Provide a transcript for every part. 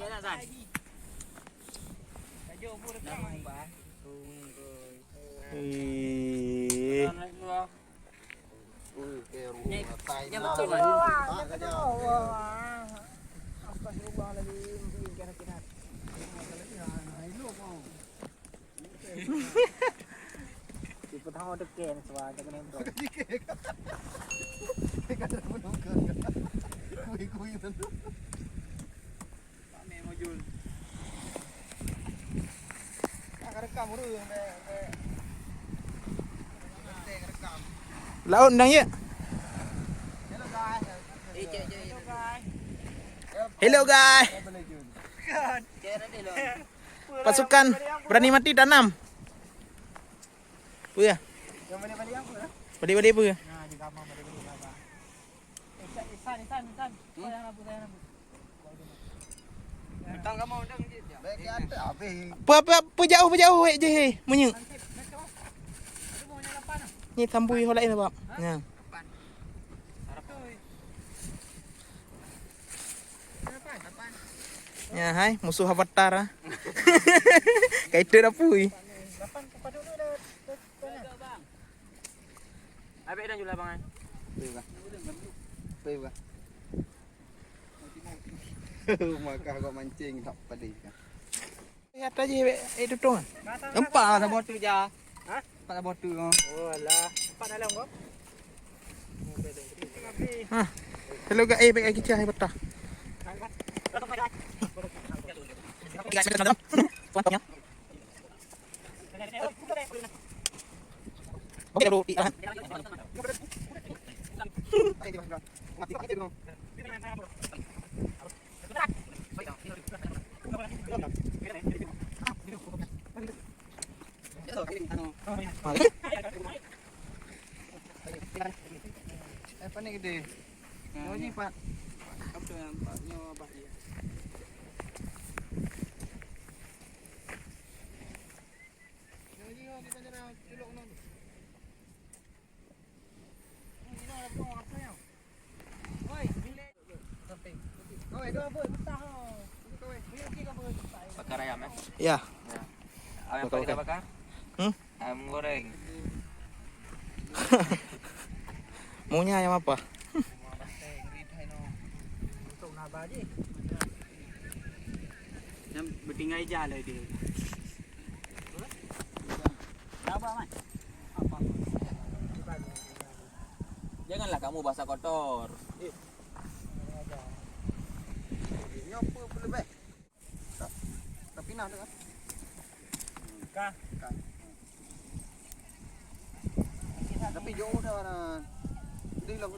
nak san. Kayu pun dekat. Yang betul kan? Pertama ada ken suara jangan nembro. Kata menunggu. Kui tentu. Tak memo jul. Nak rekam dulu rekam. Laut nang ya. Hello guys. Hello guys. Pasukan berani mati tanam. Apa ya? Yang balik apa dah? Balik-balik apa ya? Nah, di kamar balik apa? Isan. Sayang apa? Petang kamu undang je. Baik ada habis. Apa jauh je he. Munyi. Ada mau nyala pan. Ni tambui holai na bab. Ya. Pan. Pan. Ya hai musuh avatar ah. Kaita dah pui. Lapan kepada dulu dah. Abek dah jual abangan. Pay ba? Maka kau mancing tak pedih kan. Ya atas je itu tu. Empat tak botol je. Ha? Empat tak botol. Oh alah. Empat dalam kau. Ha. Hello guys, baik kita hai betah. Guys, kita dalam. Fontongnya. Okey, dulu. Mati mati dong. Apa ni gede? Oh ni Pak. Apa yang Paknya Pak dia? Ni di sana celok non. Ni nak apa apa yang? Oi, bilik. Sampai. Oi, kau apa? Betah. Kau ni kau apa? Bakar ayam eh. Ya. Ayam apa kita bakar? Ayam goreng. Maunya ayam apa? Untuk nabah je. Yang bertinggai je lah dia. Nabah man. Janganlah kamu basah kotor. Ni apa boleh baik? Tapi nak kan? Kah. Tapi jauh dah kan. Gede lah.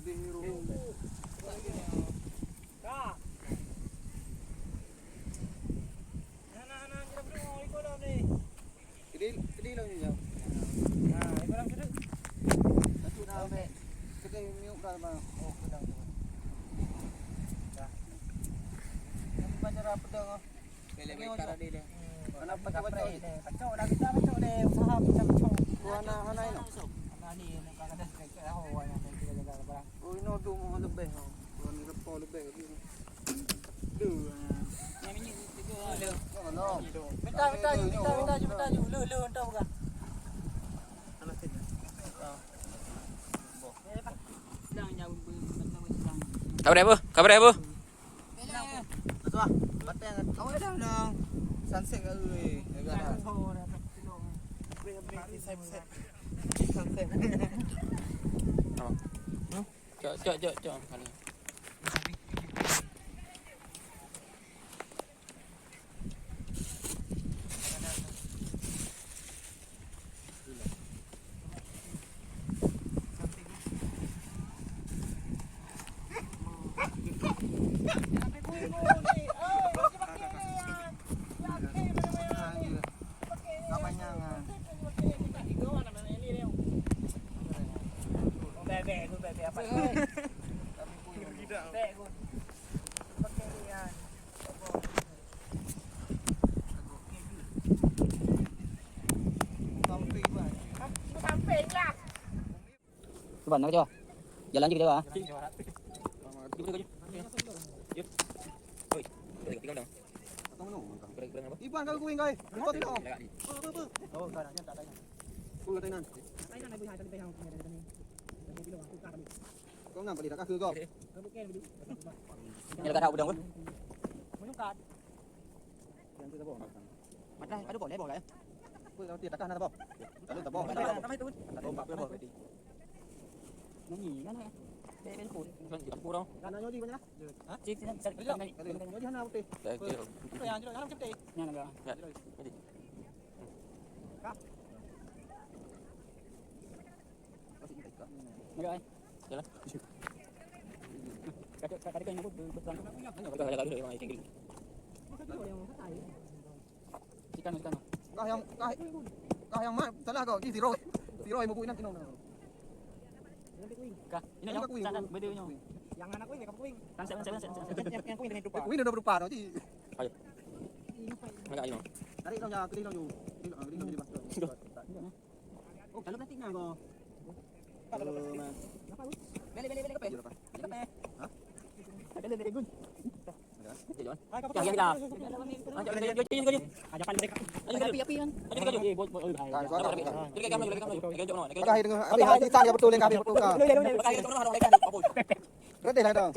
Gede ni rumah. Kah. Anak-anak kita berdua ikut dah ni. Gede lah ni jauh. Nah, ikut dah kita. Satu dah ambil. Gede miuk dah bang. Oh, pedang tu. Dah. Nanti baca dah pedang ah. Kelek bakar dia. Anak baca-baca ni. Kacau dah kita kacau deh. Usaha kita kacau. Anak-anak ni. Anak ni nak kata dekat hawa yang kita jaga barang. Oh, ini tu mau lebih. Kalau ni lepas lebih lagi. Tu. Yang ini tiga Ada. Kalau Minta ju. Lu entah bukan. sedang jauh Kabar apa? Betul ah. Batang. Kamu dah dah. Sunset ke oi. Jaga dah. Sunset. Cok. Bebek apa? Bebek. Pakai ni kan. Sampai lah. Coba nak jo. Jalan je kita ah. Iban kau kuing kau. Kau tidak. Oh, tak ada, tak ada. Kau kata nan. Kau nak beli tak kau kau. Ini ada udang pun. Yang tu tak boleh. Mana ada boleh boleh. Kau tahu tidak tak ada apa. Tak boleh. Apa itu? Tak boleh boleh. Nyanyi kan ya. Bên phun, vẫn chỉ phun đâu? Kan nyo di banyak. Hả? Chị sẽ Nyo di hana putih. Kau yang jero, jangan cepet. Nhà này kìa. Jadi. Được rồi. Jalan. Cái kênh nó besar. Cái cái mà cái. Ikan. Kau yang mana? Salah kau. Di zero. Zero yang mau nanti nong. Kak, ini nyok. Sangat beda nyok. Yang anak kuing, kamu kuing. Yang kuing dengan dupa. Kuing dah berupa dah. Ayo. Mana ayo. Tarik kau nya, kedai kau ju. Kedai kau jadi pastor. Oh, kalau plastik nak kau. Beli kape. Kape. Hah? Ada dari gun. Jalan. Hai, kamu. Yang kita. Ajakan mereka. Api kan. Ayo kan. Buat bahaya. Jadi kayak kamu. Kahir dengan api hitam dia betul yang kahir betul kau. Kedai lah dong.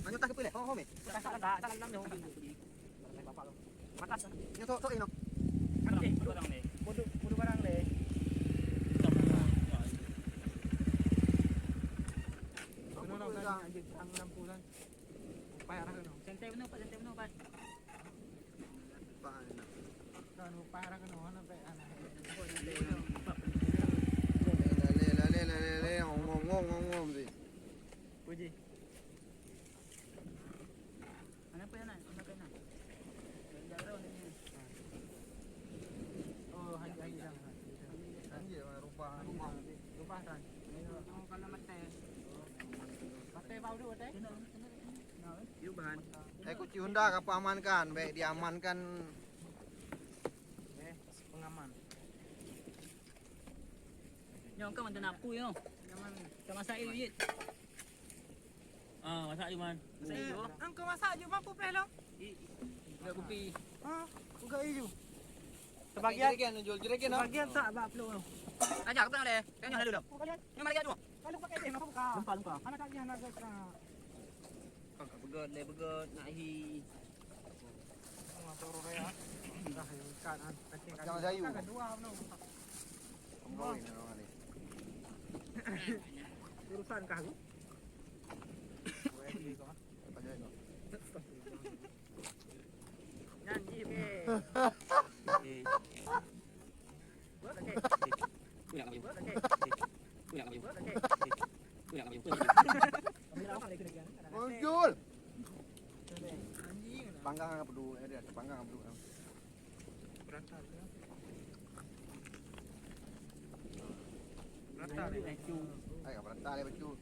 Ano tak pilih? Oh, home. Ini tu ini. Bodoh barang deh. Ang 60-an. Payah kan. Sente benar Pak. Kan payah kan ana pe ana. Le ngom sih. Puji. Ano pa yan? Oh, haji lang. Rupa kan. Oh, kalau mate. Mate bau dulu teh. Yuban. Kunci Honda apa amankan? Baik diamankan. Pengaman. Nyong ka man tanap ko yo. Pengaman. Kamasa iyo. Masak je man. Angko masak je mampu pelong. Enggak kopi. Enggak iyo. Sebagian jual jerigen. Sebagian tak bak pelong. Ajak ka deh. Kanya dulu dong. Yang balik dulu. Kalau pakai dia apa buka? Lupa. Anak tak dia nak kena. Begot nak hi. Motor ya. Dah ikan kacing. Jangan sayu. Kedua no. Kembali orang ni. Urusan kah? Nyanyi ke. Buat okey. Punya kamu. Punya kamu. Buat okey. Punya kamu. Kamera apa lagi lagi? Muncul. Anjing. Panggang apa dulu? Ada panggang apa dulu? Berantar. Berantar ni. Ay, berantar dia betul.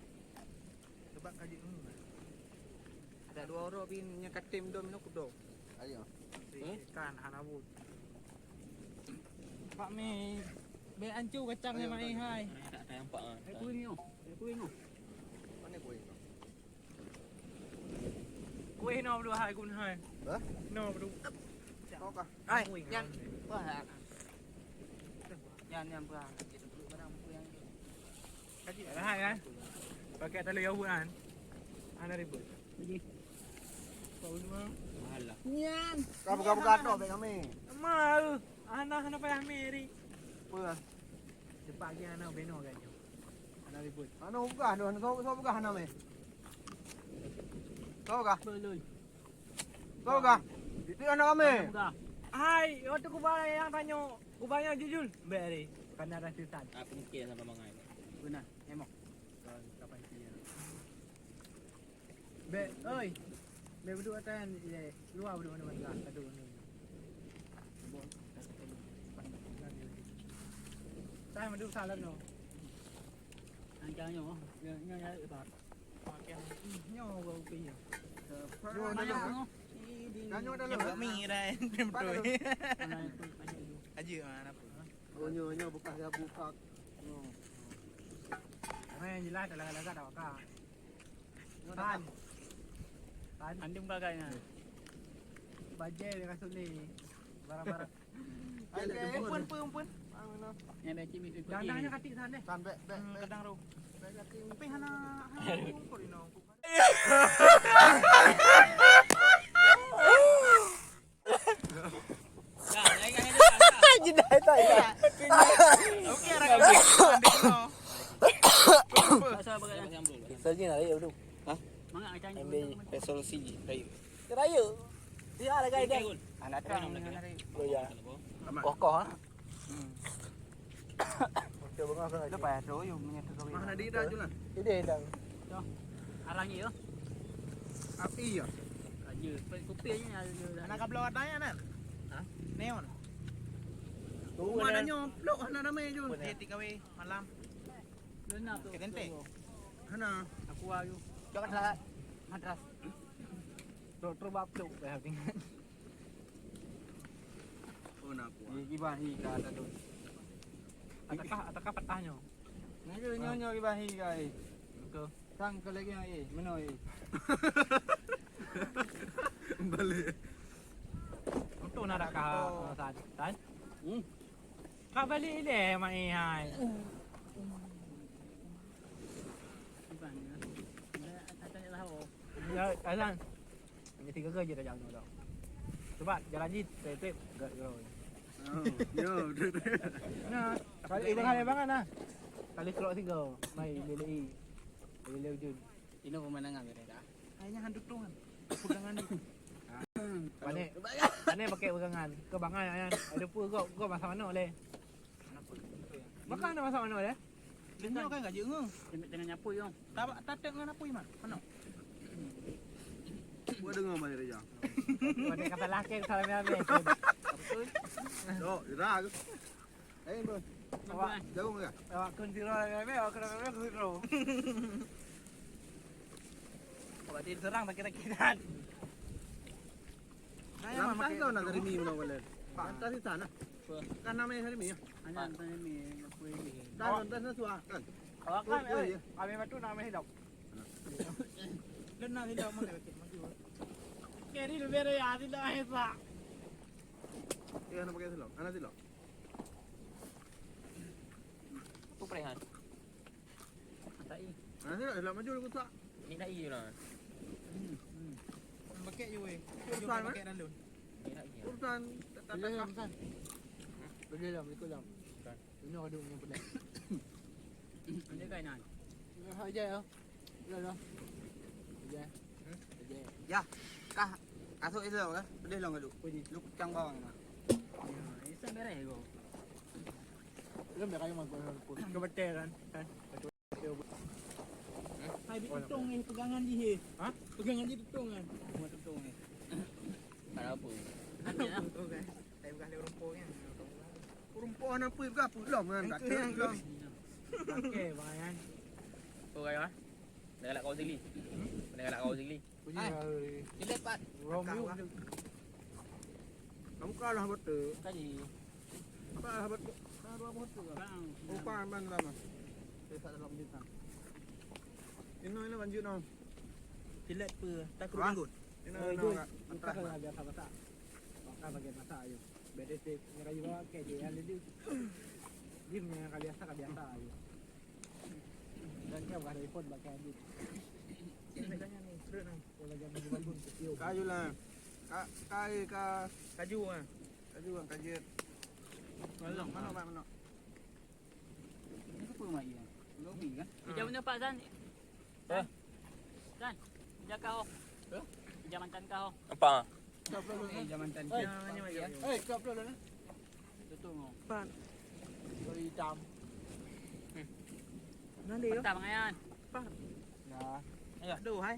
Sebab kaji ini. Ada dua orang yang katim dom nak kudo. Ayo. Ikan hanabut. Pak Mi, be ancu kacang ni mai hai. Tak nampak ah. Kuing ni. Mana kuih? Kuih no dua hai kun hai. Hah? No dua. Kau kah? Ai, yan. Wah. Yan berang. Kita perlu barang buku yang Kaji hai kan. Pakai tali yahuan. Ana ribut. Pergi. Kau dua. Alah. Nyan. Kau buka-buka tu beg kami. Mal. Ana payah meri. Apa? Cepat lagi ana beno kan. Ana ribut. Ano buka? Ano buka hana me? Kau buka? Belum. Kau buka? Itu anak kami. Hai, waktu yang tanya jujur. Beri. Kan ada cerita. Aku mungkin sama mangai. Benar, emok. Kapan dia? Be, oi. Be berdua kan luar berdua mana satu ni. Saya madu salam no. Anja nyo. Nyo ibat. Nyo bau pi. Yo dah yo. Kanyo dah Nyebut lo. mi dah. Betul. Aja mana pun. Oh nyo buka dia buka. Nyo. Main jelas dalam laga dah ka. Tan. Andung bagay na. Bajet dia kasut ni. Barang-barang. Pun. Yan ba chimi ko. Dandangnya katik sana deh. Tan bek. Kadang ro. Tapi hana ko rin ako. Okey ra. Sa bagay na sambol. Saja nak raya tu. Mga acan nyo. Ambil resolusi raya. Raya. Dia ada gaya dia. Anak terang dengan raya. Oh ya. Kokoh ha. Okey bang apa? Lepas tu yo menyatu kau. Mana dia dah jual. Ini dah. Arang yo. Api ya. Aja. Kopi nya Anak kabel warnanya nan. Ha? Neon. Rumah dah nyo. Lok hana ramai je. Dia tinggal malam. Lena tu. Ketente. Hana. Aku ayu. Jangan salah. Madras. Doktor bapuk dah tinggal. Oh nak aku. Gibahi ka ada tu. Atakah petahnya. Nyo gibahi ka eh. Ke. Sang ke lagi eh. Meno eh. Balik. Untuk nak dak kah Tan. Kau balik le mai hai. Bukan. Acan ni tahu. Ya, Azan. Hanya 3 ke je dah jalan dah. Cepat jalan je tetep gak rồi. Yo. Nah, kali ibu kali bangan nah. Kali keluar 3, mai lelei. Lelei je. Ini pemandangan mereka. Hanya handuk doang. Pegangan ni. Pane pakai pegangan. Kebangan ayan. Ada pun kau masa mana le? Makan ada masa mana le? Dia kan gaji ngeng. Dengan nyapu yo. Tak dengan apa iman. Mana? Gua dengar mai reja. Pane kata laki salam ya. Yo, ira. Eh, bro. Awak Jauh enggak? awak kun tiro awak kena kun tiro. Kalau dia serang tak kira-kira. Lampas kau nak dari mie mana Pantas di sana. Kan namanya hari mie. Hanya antara ni aku ini. Kan pantas na suah kan. Awak kan kami batu nama hidup. Dan nanti dia mau lewat maju. Keri lebih ya tidak hesa. Iya, anak pakai silap. Anak silap. Aku perehan. Tak i. Anak silap, silap maju aku tak. Ni dah i lah. Pakai je weh. Urusan Pakai dalam. Ni dah i. Urusan Boleh lah, San. Boleh lah, ikut lah. Ini ada yang pedas. Ini kainan. Aja ya. Boleh lah. Aja. Ya. Kah kasut itu kan? Pedih long dulu. Lu kecang bawang nah. Isa beres go. Belum dah kayu mangkuk. Kebetul kan? Kan? Hai dituntung ni pegangan dia. Ha? Pegangan dia tuntung kan. Buat tu ni. Ada apa? Okey. Saya bukan ada rumputnya. Perempuan apa juga pulang kan? Tak kira. Okey, bayan. Kau kaya? Dah galak kau sini. Dah galak kau sini. Puji hari. Ini lepat. Romeo. Kamu kalah betul. Tadi. Kalah betul. Kalah betul. Bang. Upah bang lama. Saya dalam bintang. Ini lanjut dong. Silat apa? Tak kru banggut. Ini Itu nak kita kena biasa masak. Makan bagian masak ayo. Beda sih, mereka juga kayak dia yang dia. Dia yang kali biasa ayo. Dan dia bukan iPhone pakai dia. Bedanya nih, terus nih. Kalau jangan dijual pun kecil. kayu lah. Kayu ka Kaju ah. kayu kan kajet. Mana. Ini apa mai ya? Lobi kan? Jam mana Pak Zan? Zan. Jaga kau. Jamantan kau. Apa? Jamantan. Kap dulu nih. Betul ngau. Beri hitam. Nanti yo. Petang ayan. Nah, Ayo, aduh hai.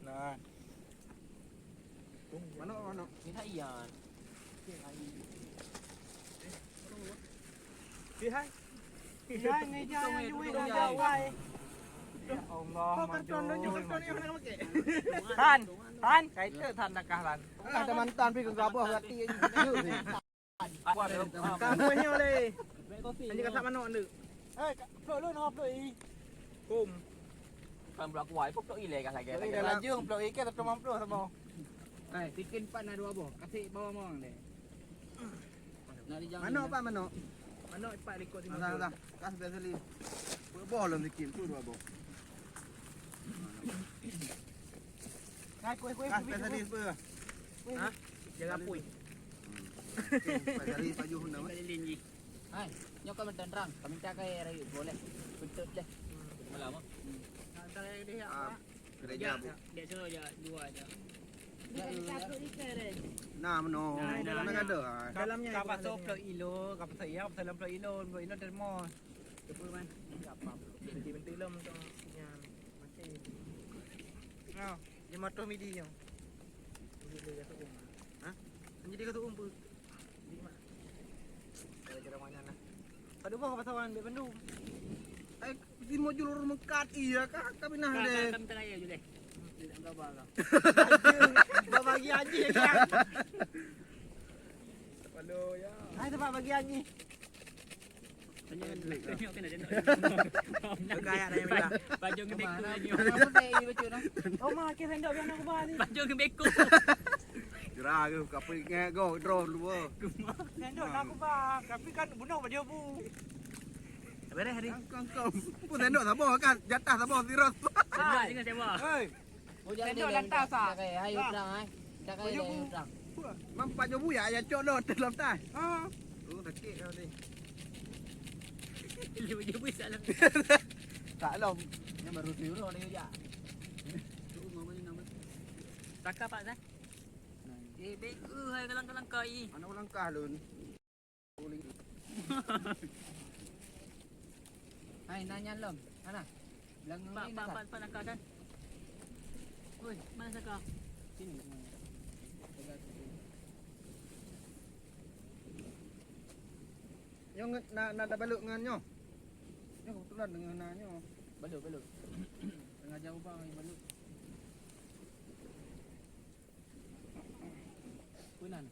nah. Mana. Ni tak iyan. Đi hai. Dạ, ngày cha vui là đâu vậy? Allah, Oh, karton dan juga karton yang mana pakai? Tan, kaita tan nakah tan. Ada mantan pergi ke Gabah hati aja. Kamu ni oleh. Anjing kasar mana anda? Peluk lu nak peluk i. Kum. Kan berlaku wai pun peluk ile kan lagi. Dah lajung peluk i ke tak mampu sama. Bikin pan ada apa? Kasih bawang bawang deh. Mana pak mana? Mana pak rekod di Dah dah. Kas biasa li. Boleh sikit tu dua boh. Kue. Kas biasa li apa? Ha? Jaga pui. Biasa li paju hendak. Hai, nyok kami tenang, kami cakai rayu boleh. Betul deh. Malam. Antara dia Ah, kerja bu. Dia suruh aja dua aja. Nah, meno. Mana ada? Dalamnya Kapas so peluk ilo, kapas saya dalam peluk ilo termo. Kepul man. Apa? Bentuk lem untuk yang macam. Nah, di mata midi nya. Jadi dia tu. Jadi kata umpu. Kira mana nah. Pada bawah kapasawan di Bandung. Di mau julur mengkat iya kah? Kami nah deh. Kami tengah ya juga. Enggak bala. Bagi anjing ya kan. Halo ya. Hai tempat bagi anjing. Nyok kena dia. Gaya dah yang minta. Baju gede ku lagi. Oh mak kira hendak biar aku balik. Baju gede ku. Gerah ke kapi ngego draw dulu. Hendak aku bang, tapi kan bunuh pada bu. Beres hari. Kang. Pun tendok tak boh kan? Jatah tak boh tirot. Sendok dengan siapa? Hei. Sendok lantas ah. Cakai ayo terang ai. Cakai ayo terang. Mampak jo buya ya cok dot dalam tas. Ah. Tu takik kau ni. Dia bisa lah. Tak lom. Yang baru tiru ni ya. Taka Pak Zai. Baik hai kalang-kalang kai. Anak langkah lun. Hai nanya lom. Mana? Bilang Pak nak kan? Oi, mana Saka? Sini. Yang nak ada baluk dengan nyo. Nyo kebetulan dengan nyo. Baluk. Tengah jauh bang baluk. Punan.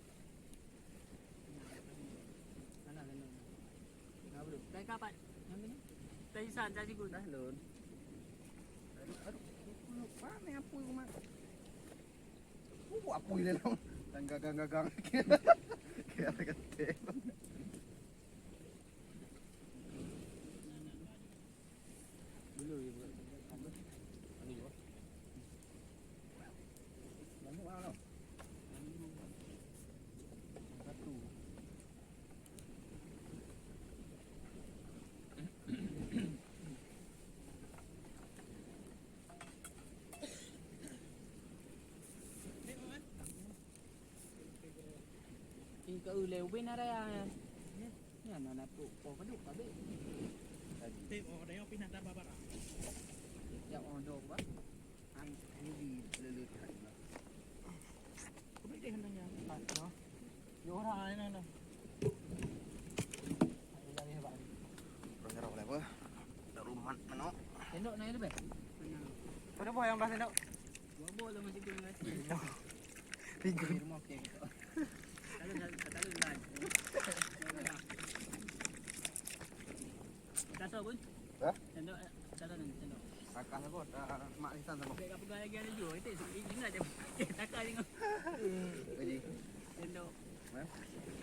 Mana? Nah, belum. Dari kapan? Yang ini? Dari sana, dari gua. Dah lun. Aduh, lupa ni apa yang mak. Apa ini lah? Gagang. Kira kata. Dulu ya, buat. Ini juga. Banyak mana? Satu. Cái lều bên ở đây à? Nhà nó là có cái đục ở bên. Tip oh dah pindah dah babar. Dạ đồ quá. Ang ini lelut hari. Kau boleh hendaknya. No. Yo orang ni nah. Jadi hebat. Orang oleh apa? Dah rumah mana? Sendok naik tu be. Pada bawah yang belah sendok. Bobo lah masih kena. Tiga. Di rumah okey. Kalau dan. Kasar pun? Hah? Sendok sendok. Kakak apa? Mak lisan sama. Baik apa lagi ada jual itu ingat je. Takkan tengok. Jadi. Sendok. Hah?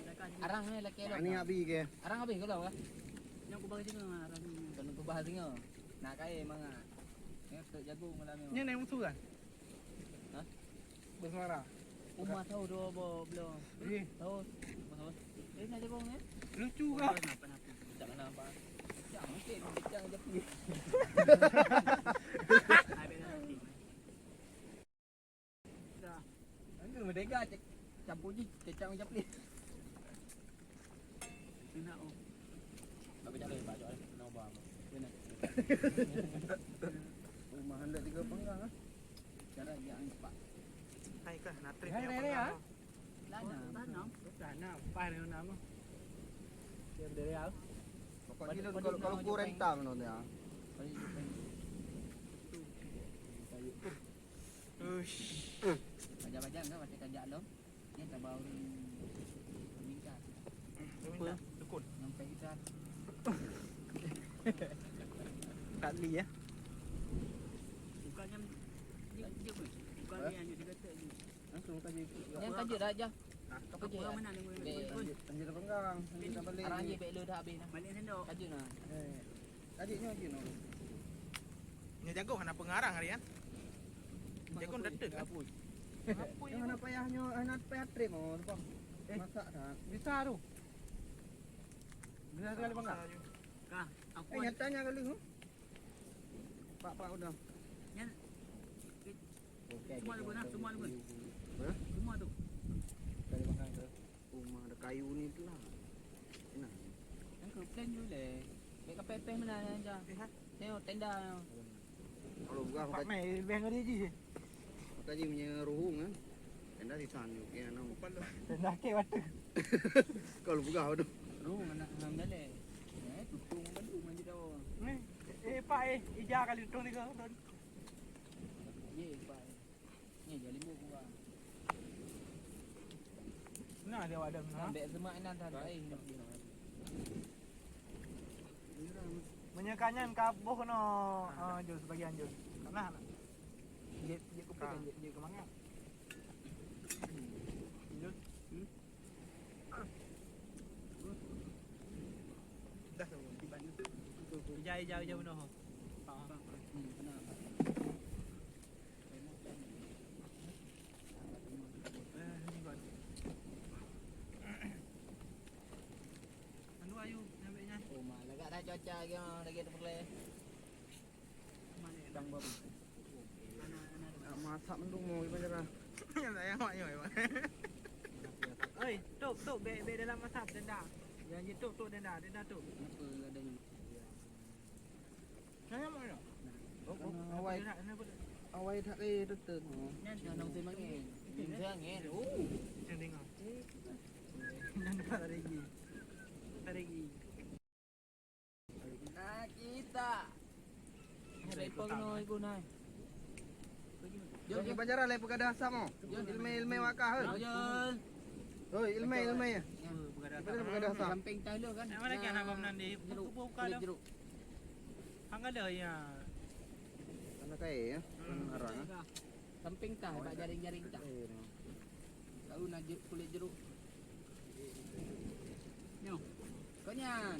Takkan. Arang ni laki lo. Ini abi ke? Arang habis ke lo? Yang ku bagi tengok arang. Kan ku bahas tengok. Nak kai manga. Ni jagung malam ni. Ni naik musuh kan? Hah? Bersuara. Umar tahu dua belum. Eh, Tahu. Tahu. Nak jagung ni? lucu kah? Kenapa? Tak kenapa. Jangan mungkin bincang je pergi. Dah. Angga merdeka campur je kecap macam ni. Kena oh. Bagi jalan Pak Joel. Nak bang. Kena. Rumah hendak 3 penggang ah. Cara dia Pak. Hai kah? Natri. Hai ya. Lana. Lana. Pai dengan nama. Dia dari au. Pokoknya kalau kurang tam no dia. Ush. Baca-baca enggak pasti kajak lom. Ni tak bau meningkat. Apa? Dukun. Sampai kita Tak li ya. bukannya dia pun. Bukan dia yang dia kata ni. Langsung kaji. Yang kajak dah aja. Apa Apa mana ni pun. Anjir penggang. Anjir balik. Arang je baik lu dah habis dah. Balik sendok. Kajak nah. Adiknya lagi no. Nya jago kana pengarang hari kan. Jago dedet kan. Yang anak payahnya, anak payah trip mau, bang. Masak dah. Bisa tu. Bisa sekali bang. Kah, aku Nyatanya kali tu. Pak udah. Yan. Semua lu guna, semua lu guna. Semua tu. Dari bangkang tu. Rumah ada kayu ni tu lah. Enak. Yang ke plan dulu leh. Baik kapepeh mana aja. Tengok tenda. Kalau buka Pak Mai lebih ngeri je. kaji punya ruhung kan. Tenda di sana juga ya nang. Dah ke waktu. Kalau buka tu. Ruh anak hang dah leh. Tutung madu maju dah. Ni Pak ija kali tu ni ke. Ye pai. Ni jadi mu gua. Nah dia ada mana. Ambek semak nan dah ai nak dia. Menyekannya kabuh no jus sebagian jus. Karena dia kupik kan dia ke mana? Jus. Dah tu tiba ni. Ija benar. Kenapa? Anu ayu nampaknya. Oh malah gak ada cuaca lagi tu boleh. Mana bang Bob? Masak mendung mau gimana cara? Saya mak yo bang. Oi, tuk be dalam masak denda. Yang itu tuk denda tu. Apa adanya? Saya mau nak. Awai tak kaya tetap. Nyan nang tu mangin. Dia ngin. Oh. Jangan tengok. Nampak lagi. Lagi. Nah kita. Ada pagno ikunay. Jom pacaran lai pagada asa mo. Ilme wakah he. Jol. Hoi ilme. Pagada asa. Samping talo kan. Mana kan abang nanti buka dah. Jeruk. Hang ada ya. Anak kaya ya. Arang. Samping tah bak jaring-jaring tah. Tahu nak kulit jeruk. Nyo. Kau nyan.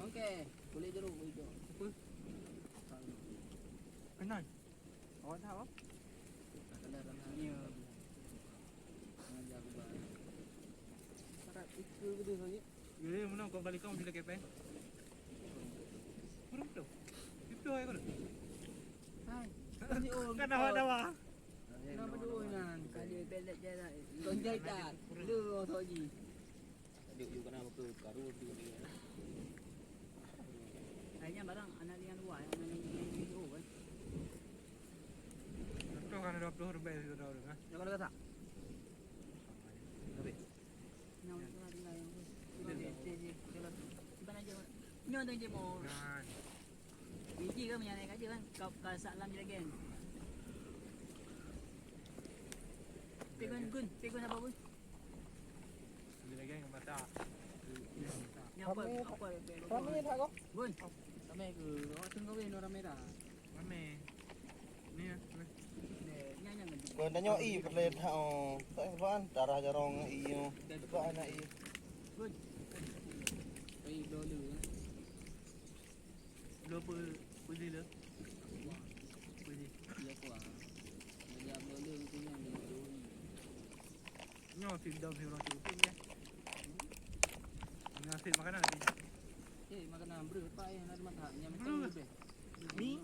Okey, kulit jeruk hijau. Kenal. Oh tahu. Kalau ramanya. Ngajar gua. Pakat itu gede saja. Jadi mana kau balik kau bila kepeng? Buruk tu. Itu ay ko. Hai. Kasi oh. Kan dawa. Nama dua nan. Kali belet je dah. Tonjai tak. Lu soji. Adik juga nama ke karu tu ni. Kayaknya barang anak lian dua yang main video kan. Tu kan 20 rupiah itu dah orang. Jangan kata. Nyawa tu tinggal yang tu. Jalan. Simpan aja. Nyo tu je mau. Nah, Biji ke menyanyi aja kan. Kau kasak lam je lagi kan. Pegun apa pun. bila lagi yang mata. Ni apa? Kami tak kau. Bun. Sampai ke orang tengah weh orang merah. Mame. Ni ya. Nyanyi kan. Kau tanya i perlu tak tak apaan darah jarong i yo. Apa anak i. Bun. Baik dulu. Lupa boleh le. Boleh. Ya kuah. Dia dulu punya ni. Nyo film dah film orang tu ya. Ngasih makanan lagi. Makanan berapa yang ada mata yang macam tu. Ni,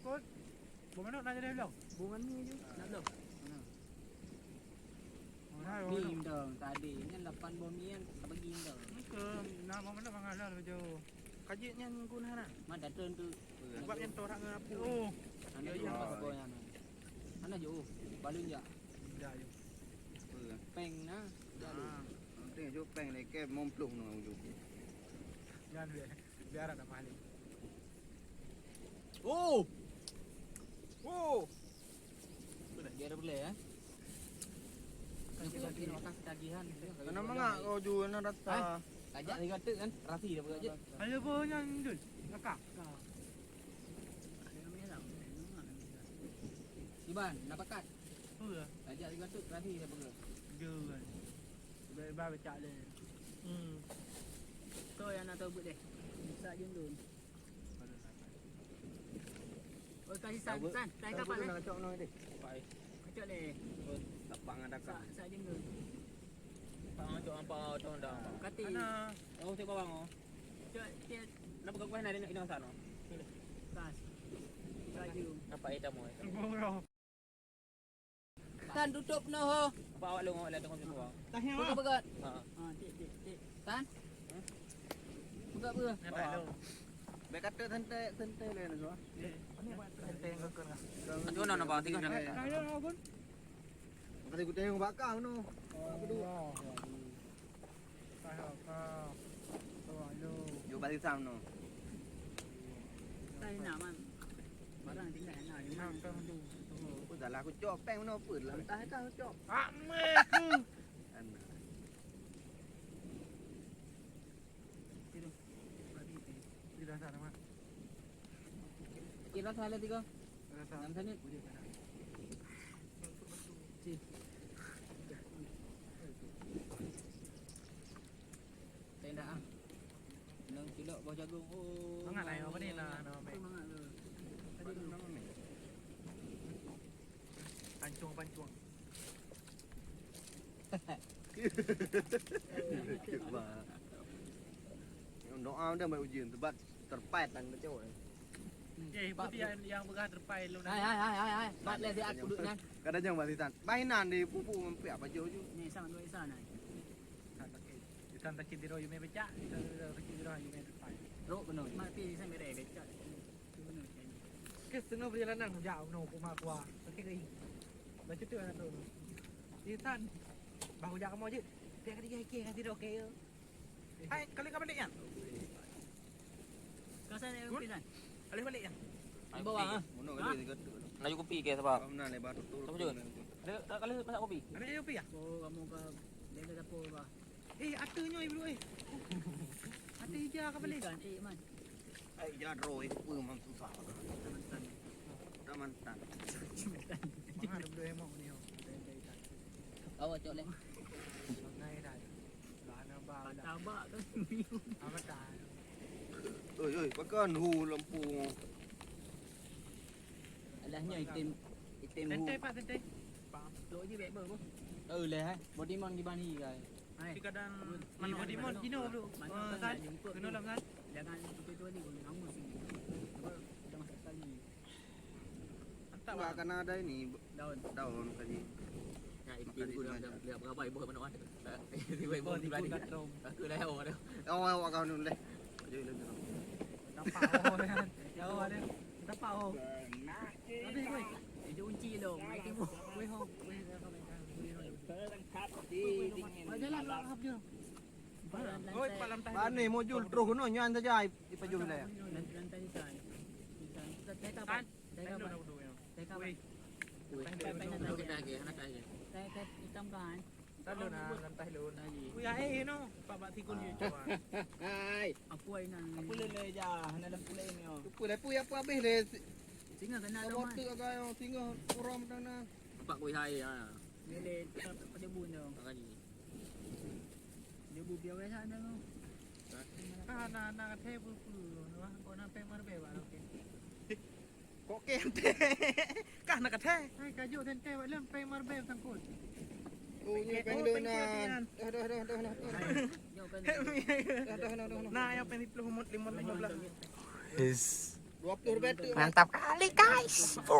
kau. Bukan nak nanya dia belum? Bungan ni je. Nak belum? Mana? Bim dong tadi. Ni 8 bom ni kan bagi dong. Ke nak mana bangalan baju. Kajiknya guna Mana turun tu. Sebab yang tu orang ngapu. Oh, Ana je pas goyang. Ana je balun je. dah je. Peng na. Nanti jo peng ni ke mompluh no jo. Jangan biar ada maling. Oh. Oh. Biar boleh ya. Kita kira makan tagihan. Kenapa enggak kau jual rata? Ajak lagi kata kan. Rasi dah bekerja. Ada punya Dul. Ngakak. Iban, nak pakat. Apa? Ajak lagi kata rasi dah bekerja. Jangan. Ba baca le. So yang nak tahu buat deh. Bisa je dulu. Oh kasih san. Saya kapan Nak kacau no deh. Kacau deh. Tapak ngadak. Sa je dulu. Pang apa tahu dah. Kati. Oh tengok bang oh. Cok Nak pegang kuah nak ini sana. kas. Baju. Apa hitam mo? Bro. Tan tutup no ho. Apa awak lu ngawak tengok semua. Tahnya Buka begat. Ha. Tik. Tan. Buka ber. Nak tak lu. Baik kata santai le nak. Ni buat tenteng kau kan. Nanti mana nampak tiga nak. Kaya pun. Kasi ku tengok bakang no. Apa tu? Kaya kau. Lu. Yo balik sam no. Tay nak man. Barang tinggal nak di Nak mana. kau tu. Ku dah lah aku cop peng no pun lah. Entah kau cop. Amek tu. Tidak sana mak. Kira salah tiga. Rasa. 6 minit. Si. Tenda ah. Nang cilok bawah jagung. Oh. Mangat lain apa ni lah nama baik. Mangat tu. Tadi nama ni. Pancung. Doa dah mai ujian sebab terpait dan kacau. Putih yang bekas terpai lu Hai. Mat le dia aku duduk kan. Kadang jangan balisan. Mainan di pupu mempiak baju ju. Ni sama dua sana. Isan tak kira you may baca, isan tak kira you may terpai. Rok benar. Mat pi saya mere becak. Tu benar. Kesenang perjalanan jauh no kuma kuah. Okey ke? Baca tu ada tu. Isan bahu jak kamu aje. Dia kata dia okey nanti dah okey. Hai, kali kau balik yang? Kau sana yang pisan. Kali balik yang? Di bawah ah. Mono kali kata. Nak kopi ke sebab. Kau nak lebar tu. Sama je. Ada kali masak kopi. Ada yang kopi ya? Oh, kamu ke dia dapur bah. Atunya ibu Atu hijau kau balik. Ikan man. Ai ya roy pu mam susah. Mantan. Dah mantan. Mana ada berdua emok ni? Awak cok le. Ngai dah. Lana ba. Tabak tu. Amat dah. Oi, pakan hu lampu. Alahnya item hu. Tentai pak tentai. Lo je baik ber. Le hai. Body mon di bani kai. Hai. Di kadang mana Dimon Dino dulu. San. Kena lam san. Jangan itu ni guna kamu sini. Dah masuk kali. Mantap Tak akan ada ini Daun. daun tadi. Ya ibu aku dah lihat berapa ibu mana mana. Ibu ibu di balik. Aku dah tahu dah. Awak kau ni leh. Jadi lagi. Nampak kan. Jauh ada. Nampak oh. Habis weh. Itu unci lo. Mai timu. Weh ho. Weh kau main kan. Jalan lah hab je. Oi, Pak Lam Ban ni mau jul terus no nyan saja ipajul leh. Lantai ni kan. Saya kapan? Saya kapan? Saya kapan? Saya hitam kan. Talo na, lantai lun. Uy, ay, no. Pabak tikul yun, coba. Hai. Aku ai nan. Apa lele ja, dalam pulai ni. Pulai pu apa habis le. Singa kena Kau lo man. tu kau tinggal kuram dana. Nampak kuih hai ha. Nile pada bun tu. Makani. Dia bu biar weh sana tu. Na kathe pulu, no. Kau na pe mar be ba, okey. Kok kente. Kah na kathe. Hai, kajuk tente wa lem pe mar be sangkut. Oh, ni penglunan. Dah. Jauh kan. Dah. Nah, yang pen 50 15. Yes. 20 rupiah tu. Mantap kali guys. Kita